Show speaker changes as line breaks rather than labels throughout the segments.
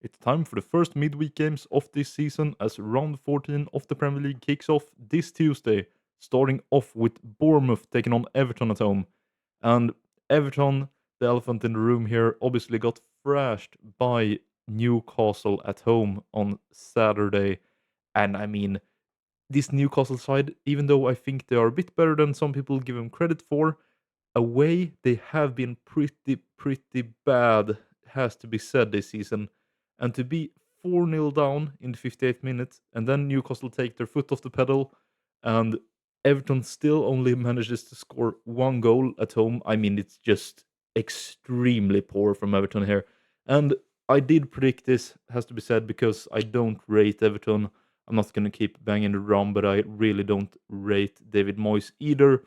It's time for the first midweek games of this season as round 14 of the Premier League kicks off this Tuesday, starting off with Bournemouth taking on Everton at home. And Everton, the elephant in the room here, obviously got thrashed by Newcastle at home on Saturday. And I mean, this Newcastle side, even though I think they are a bit better than some people give them credit for, away they have been pretty bad, has to be said this season. And to be 4-0 down in the 58th minute, and then Newcastle take their foot off the pedal, and Everton still only manages to score one goal at home. I mean, it's just extremely poor from Everton here. And I did predict this, has to be said, because I don't rate Everton. I'm not going to keep banging the drum, but I really don't rate David Moyes either.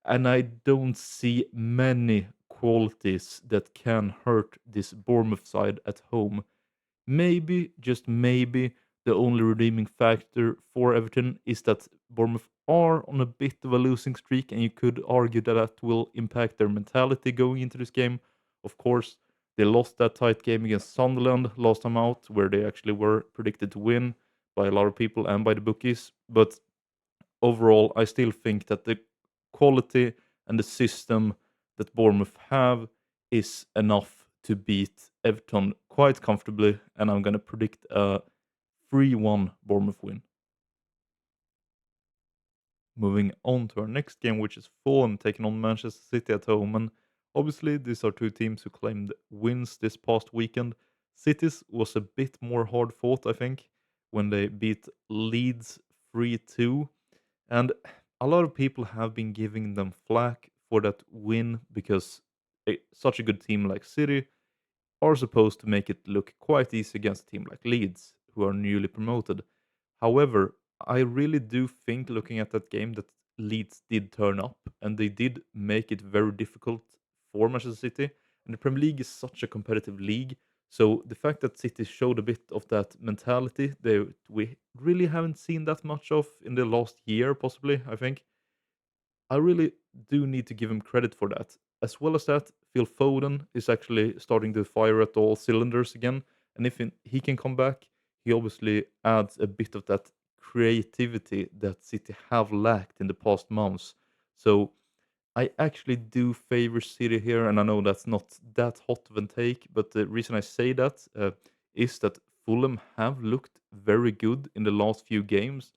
And I don't see many qualities that can hurt this Bournemouth side at home. Maybe, just maybe, the only redeeming factor for Everton is that Bournemouth are on a bit of a losing streak, and you could argue that that will impact their mentality going into this game. Of course, they lost that tight game against Sunderland last time out, where they actually were predicted to win by a lot of people and by the bookies. But overall, I still think that the quality and the system that Bournemouth have is enough to beat Everton quite comfortably, and I'm going to predict a 3-1 Bournemouth win. Moving on to our next game, which is Fulham taking on Manchester City at home. And obviously, these are two teams who claimed wins this past weekend. City's was a bit more hard fought, I think, when they beat Leeds 3-2. And a lot of people have been giving them flack for that win because such a good team like City are supposed to make it look quite easy against a team like Leeds, who are newly promoted. However, I really do think looking at that game that Leeds did turn up and they did make it very difficult for Manchester City. And the Premier League is such a competitive league. So the fact that City showed a bit of that mentality that we really haven't seen that much of in the last year, possibly, I think. I really do need to give him credit for that. As well as that, Phil Foden is actually starting to fire at all cylinders again. And if he can come back, he obviously adds a bit of that creativity that City have lacked in the past months. So I actually do favor City here, and I know that's not that hot of a take, but the reason I say that is that Fulham have looked very good in the last few games.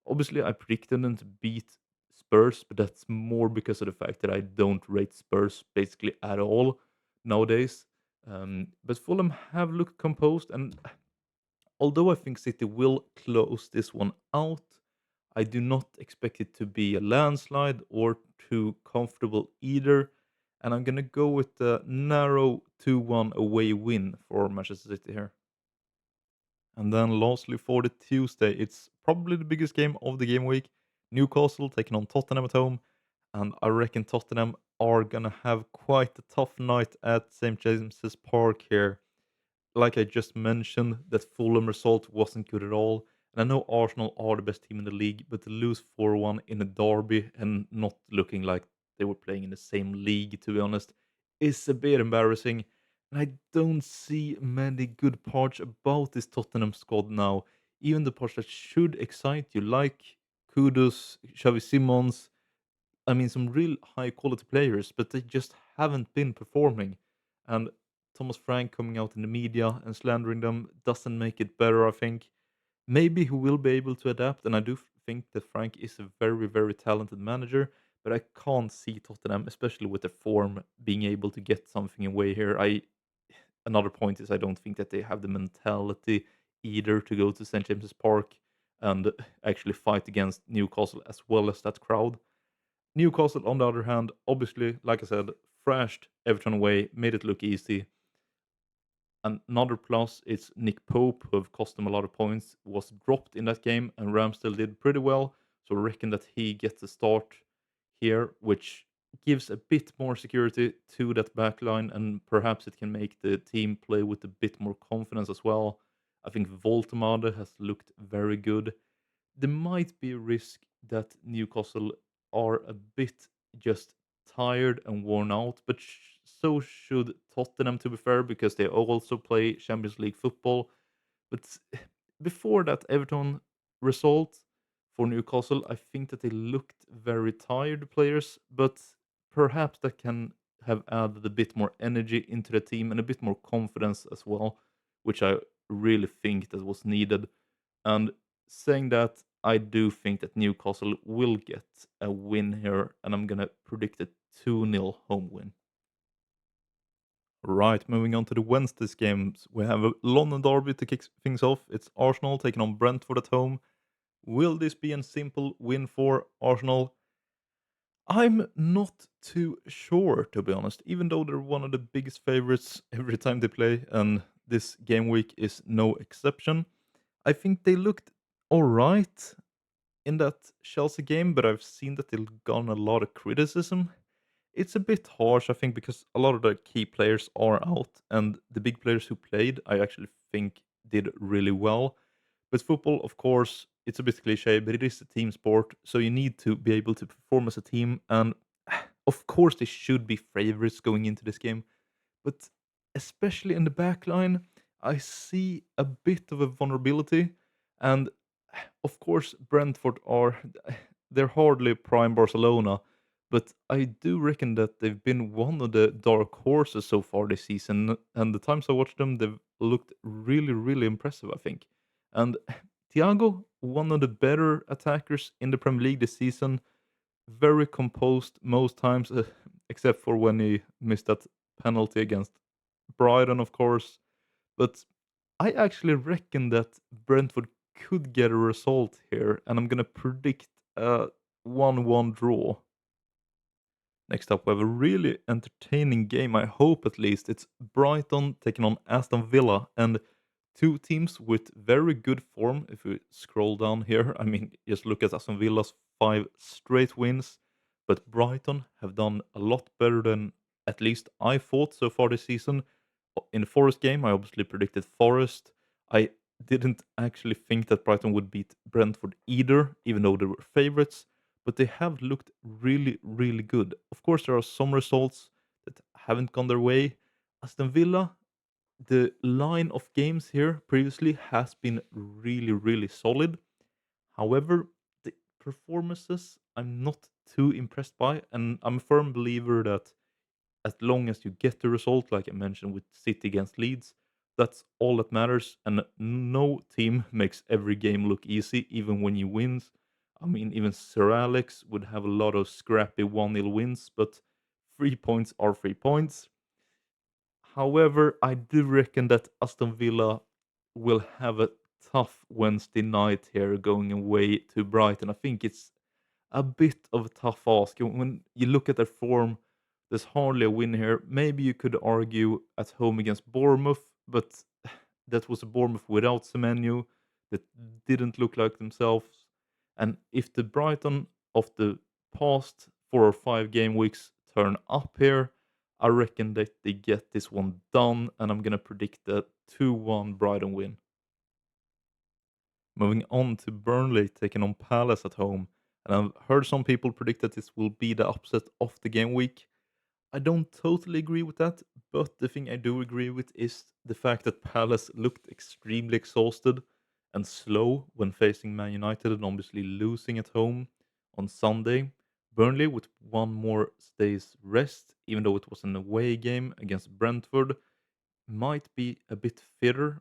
Obviously, I predicted them to beat Spurs, but that's more because of the fact that I don't rate Spurs basically at all nowadays. But Fulham have looked composed, and although I think City will close this one out, I do not expect it to be a landslide or too comfortable either. And I'm going to go with the narrow 2-1 away win for Manchester City here. And then lastly for the Tuesday, it's probably the biggest game of the game week. Newcastle taking on Tottenham at home. And I reckon Tottenham are going to have quite a tough night at St. James's Park here. Like I just mentioned, that Fulham result wasn't good at all. And I know Arsenal are the best team in the league, but to lose 4-1 in a derby and not looking like they were playing in the same league, to be honest, is a bit embarrassing. And I don't see many good parts about this Tottenham squad now. Even the parts that should excite you, like Kudus, Xavi Simons, I mean, some real high quality players, but they just haven't been performing. And Thomas Frank coming out in the media and slandering them doesn't make it better, I think. Maybe he will be able to adapt, and I do think that Frank is a very, very talented manager, but I can't see Tottenham, especially with their form, being able to get something away here. Another point is I don't think that they have the mentality either to go to St. James's Park and actually fight against Newcastle as well as that crowd. Newcastle, on the other hand, obviously, like I said, thrashed Everton away, made it look easy. Another plus is Nick Pope, who have cost them a lot of points, was dropped in that game, and Ramsdale did pretty well. So I reckon that he gets a start here, which gives a bit more security to that back line, and perhaps it can make the team play with a bit more confidence as well. I think Voltemade has looked very good. There might be a risk that Newcastle are a bit just tired and worn out, but so should Tottenham, to be fair, because they also play Champions League football. But before that Everton result for Newcastle, I think that they looked very tired players, but perhaps that can have added a bit more energy into the team and a bit more confidence as well, which I really think that was needed. And saying that, I do think that Newcastle will get a win here, and I'm gonna predict a 2-0 home win. Right, moving on to the Wednesday's games. We have a London derby to kick things off. It's Arsenal taking on Brentford at home. Will this be a simple win for Arsenal? I'm not too sure, to be honest, even though they're one of the biggest favorites every time they play, and this game week is no exception. I think they looked alright in that Chelsea game, but I've seen that they've gotten a lot of criticism. It's a bit harsh, I think, because a lot of the key players are out, and the big players who played, I actually think did really well. But football, of course, it's a bit cliche, but it is a team sport, so you need to be able to perform as a team. And of course, they should be favorites going into this game, but especially in the back line, I see a bit of a vulnerability. And of course, Brentford are they're hardly prime Barcelona, but I do reckon that they've been one of the dark horses so far this season. And the times I watched them, they've looked really, really impressive, I think. And Thiago, one of the better attackers in the Premier League this season, very composed most times, except for when he missed that penalty against Brighton, of course. But I actually reckon that Brentford could get a result here, and I'm gonna predict a 1-1 draw. Next up, we have a really entertaining game, I hope at least. It's Brighton taking on Aston Villa, and two teams with very good form. If we scroll down here, I mean, just look at Aston Villa's 5 straight wins, but Brighton have done a lot better than at least I thought so far this season. In the Forest game, I obviously predicted Forest. I didn't actually think that Brighton would beat Brentford either, even though they were favourites, but they have looked really, really good. Of course, there are some results that haven't gone their way. Aston Villa, the line of games here previously has been really, really solid. However, the performances I'm not too impressed by, and I'm a firm believer that as long as you get the result, like I mentioned with City against Leeds, that's all that matters. And no team makes every game look easy, even when you wins. I mean, even Sir Alex would have a lot of scrappy 1-0 wins, but 3 points are 3 points. However, I do reckon that Aston Villa will have a tough Wednesday night here going away to Brighton. I think it's a bit of a tough ask. When you look at their form, there's hardly a win here. Maybe you could argue at home against Bournemouth, but that was a Bournemouth without Semenyo that didn't look like themselves. And if the Brighton of the past 4 or 5 game weeks turn up here, I reckon that they get this one done, and I'm gonna predict a 2-1 Brighton win. Moving on to Burnley taking on Palace at home. And I've heard some people predict that this will be the upset of the game week. I don't totally agree with that, but the thing I do agree with is the fact that Palace looked extremely exhausted and slow when facing Man United and obviously losing at home on Sunday. Burnley, with one more day's rest, even though it was an away game against Brentford, might be a bit fitter,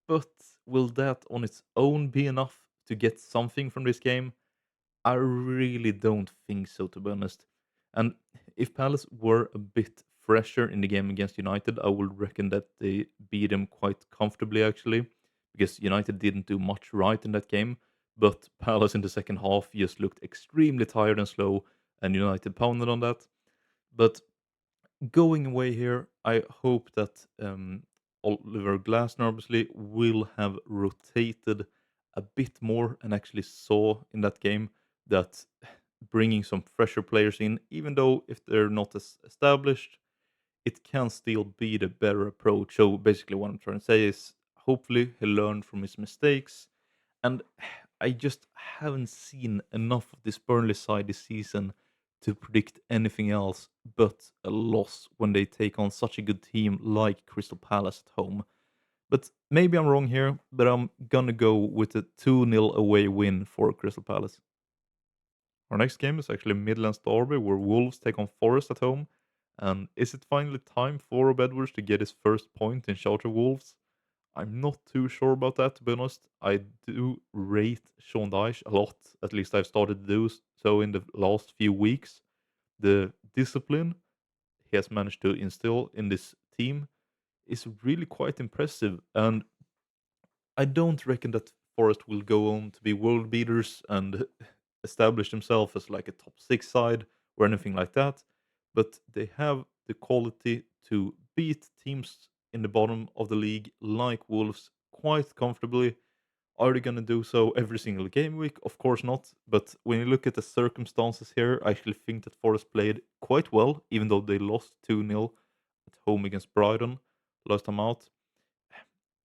but will that on its own be enough to get something from this game? I really don't think so, to be honest. And if Palace were a bit fresher in the game against United, I would reckon that they beat them quite comfortably, actually, because United didn't do much right in that game. But Palace in the second half just looked extremely tired and slow, and United pounded on that. But going away here, I hope that Oliver Glasner obviously will have rotated a bit more and actually saw in that game that bringing some fresher players in, even though if they're not as established, it can still be the better approach. So basically, what I'm trying to say is hopefully he learned from his mistakes. And I just haven't seen enough of this Burnley side this season to predict anything else but a loss when they take on such a good team like Crystal Palace at home. But maybe I'm wrong here, but I'm gonna go with a 2-0 away win for Crystal Palace. Our next game is actually Midlands Derby, where Wolves take on Forest at home. And is it finally time for Rob Edwards to get his first point in charge of Wolves? I'm not too sure about that, to be honest. I do rate Sean Dyche a lot. At least I've started to do so in the last few weeks. The discipline he has managed to instill in this team is really quite impressive. And I don't reckon that Forest will go on to be world beaters and establish themselves as like a top six side or anything like that. But they have the quality to beat teams in the bottom of the league like Wolves quite comfortably. Are they going to do so every single game week? Of course not. But when you look at the circumstances here, I actually think that Forest played quite well, even though they lost 2-0 at home against Brighton last time out.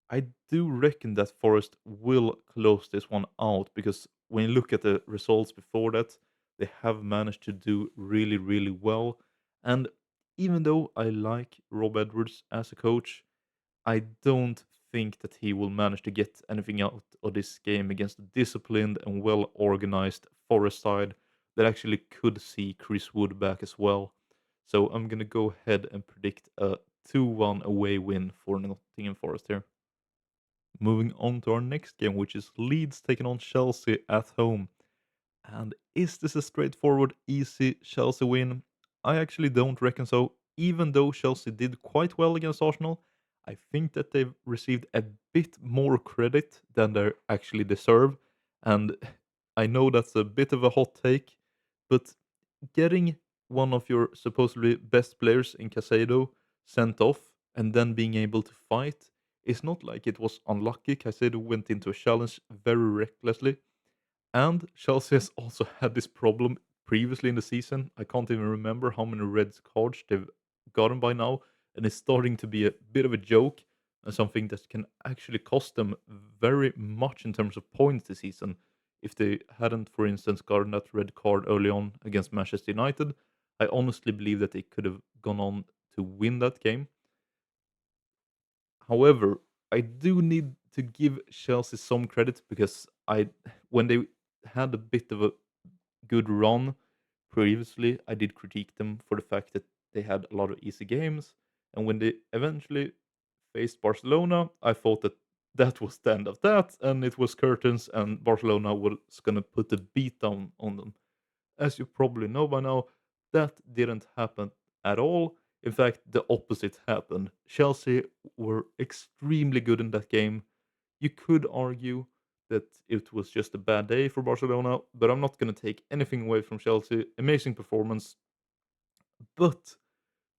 I do reckon that Forest will close this one out because when you look at the results before that, they have managed to do really, really well. And even though I like Rob Edwards as a coach, I don't think that he will manage to get anything out of this game against a disciplined and well organized Forest side that actually could see Chris Wood back as well. So I'm going to go ahead and predict a 2-1 away win for Nottingham Forest here. Moving on to our next game, which is Leeds taking on Chelsea at home. And is this a straightforward, easy Chelsea win? I actually don't reckon so. Even though Chelsea did quite well against Arsenal, I think that they've received a bit more credit than they actually deserve. And I know that's a bit of a hot take, but getting one of your supposedly best players in Casado sent off and then being able to fight is not like it was unlucky. Casado went into a challenge very recklessly, and Chelsea has also had this problem previously in the season. I can't even remember how many red cards they've gotten by now, and it's starting to be a bit of a joke and something that can actually cost them very much in terms of points this season. If they hadn't, for instance, gotten that red card early on against Manchester United, I honestly believe that they could have gone on to win that game. However, I do need to give Chelsea some credit because when they had a bit of a good run previously, I did critique them for the fact that they had a lot of easy games, and when they eventually faced Barcelona, I thought that that was the end of that, and it was curtains, and Barcelona was gonna put the beat down on them. As you probably know by now, that didn't happen at all. In fact, the opposite happened. Chelsea were extremely good in that game. You could argue that it was just a bad day for Barcelona, but I'm not going to take anything away from Chelsea. Amazing performance. But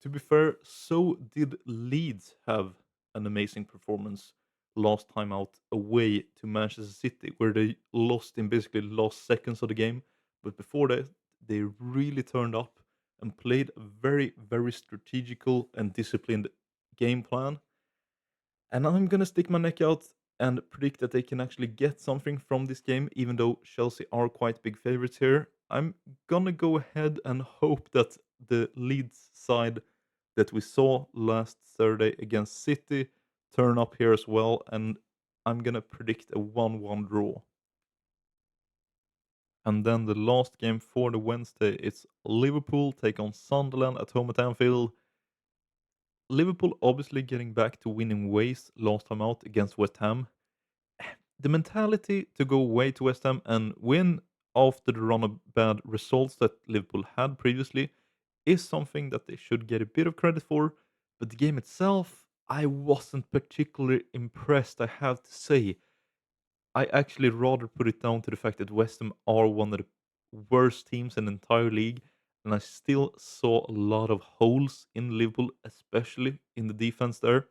to be fair, so did Leeds have an amazing performance last time out away to Manchester City, where they lost in basically the last seconds of the game. But before that, they really turned up and played a very, very strategical and disciplined game plan. And I'm gonna stick my neck out and predict that they can actually get something from this game, even though Chelsea are quite big favorites here. I'm gonna go ahead and hope that the Leeds side that we saw last Thursday against City turn up here as well, and I'm gonna predict a 1-1 draw. And then the last game for the Wednesday, it's Liverpool take on Sunderland at home at Anfield. Liverpool obviously getting back to winning ways last time out against West Ham. The mentality to go away to West Ham and win after the run of bad results that Liverpool had previously is something that they should get a bit of credit for. But the game itself, I wasn't particularly impressed, I have to say. I actually rather put it down to the fact that West Ham are one of the worst teams in the entire league, and I still saw a lot of holes in Liverpool, especially in the defense there.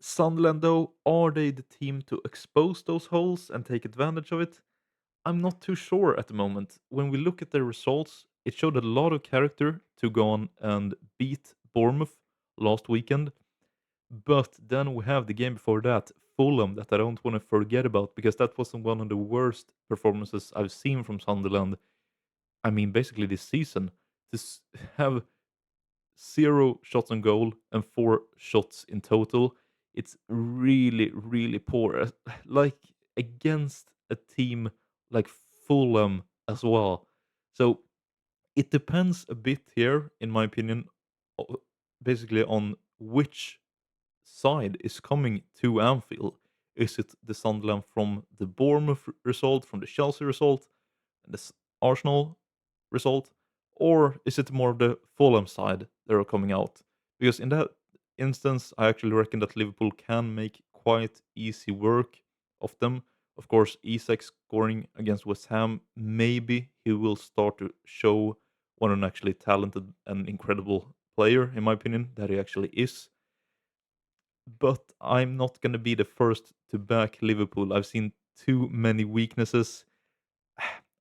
Sunderland, though, are they the team to expose those holes and take advantage of it? I'm not too sure at the moment. When we look at their results, it showed a lot of character to go on and beat Bournemouth last weekend. But then we have the game before that, Fulham, that I don't want to forget about because that was one of the worst performances I've seen from Sunderland I mean, basically this season, to have 0 shots on goal and 4 shots in total, it's really, really poor. Like against a team like Fulham as well. So it depends a bit here, in my opinion, basically on which side is coming to Anfield. Is it the Sunderland from the Bournemouth result, from the Chelsea result, and the Arsenal result, or is it more of the Fulham side that are coming out? Because in that instance, I actually reckon that Liverpool can make quite easy work of them. Of course, Isak scoring against West Ham, maybe he will start to show what an actually talented and incredible player, in my opinion, that he actually is. But I'm not going to be the first to back Liverpool. I've seen too many weaknesses.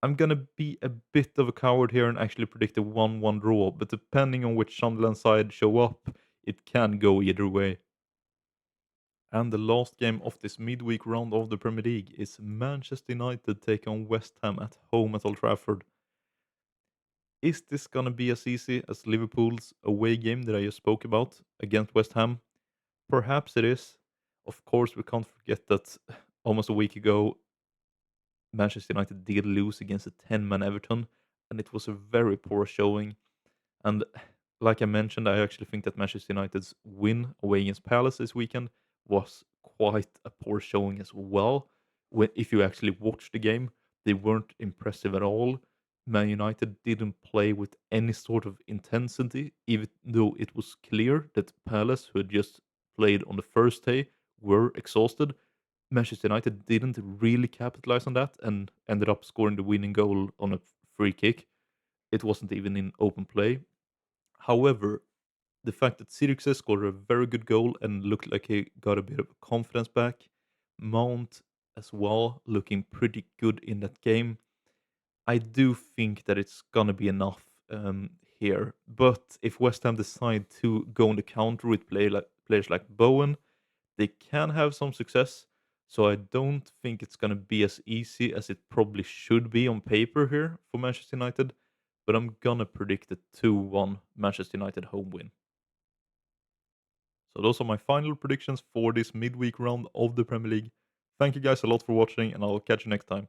I'm gonna be a bit of a coward here and actually predict a 1-1 draw, but depending on which Sunderland side show up, it can go either way. And the last game of this midweek round of the Premier League is Manchester United take on West Ham at home at Old Trafford. Is this gonna be as easy as Liverpool's away game that I just spoke about against West Ham? Perhaps it is. Of course, we can't forget that almost a week ago Manchester United did lose against a 10-man Everton, and it was a very poor showing. And like I mentioned, I actually think that Manchester United's win away against Palace this weekend was quite a poor showing as well. If you actually watch the game, they weren't impressive at all. Man United didn't play with any sort of intensity, even though it was clear that Palace, who had just played on the first day, were exhausted. Manchester United didn't really capitalize on that and ended up scoring the winning goal on a free kick. It wasn't even in open play. However, the fact that Sirkse scored a very good goal and looked like he got a bit of confidence back, Mount as well looking pretty good in that game. I do think that it's gonna be enough here. But if West Ham decide to go on the counter with players like Bowen, they can have some success. So I don't think it's going to be as easy as it probably should be on paper here for Manchester United. But I'm going to predict a 2-1 Manchester United home win. So those are my final predictions for this midweek round of the Premier League. Thank you guys a lot for watching, and I'll catch you next time.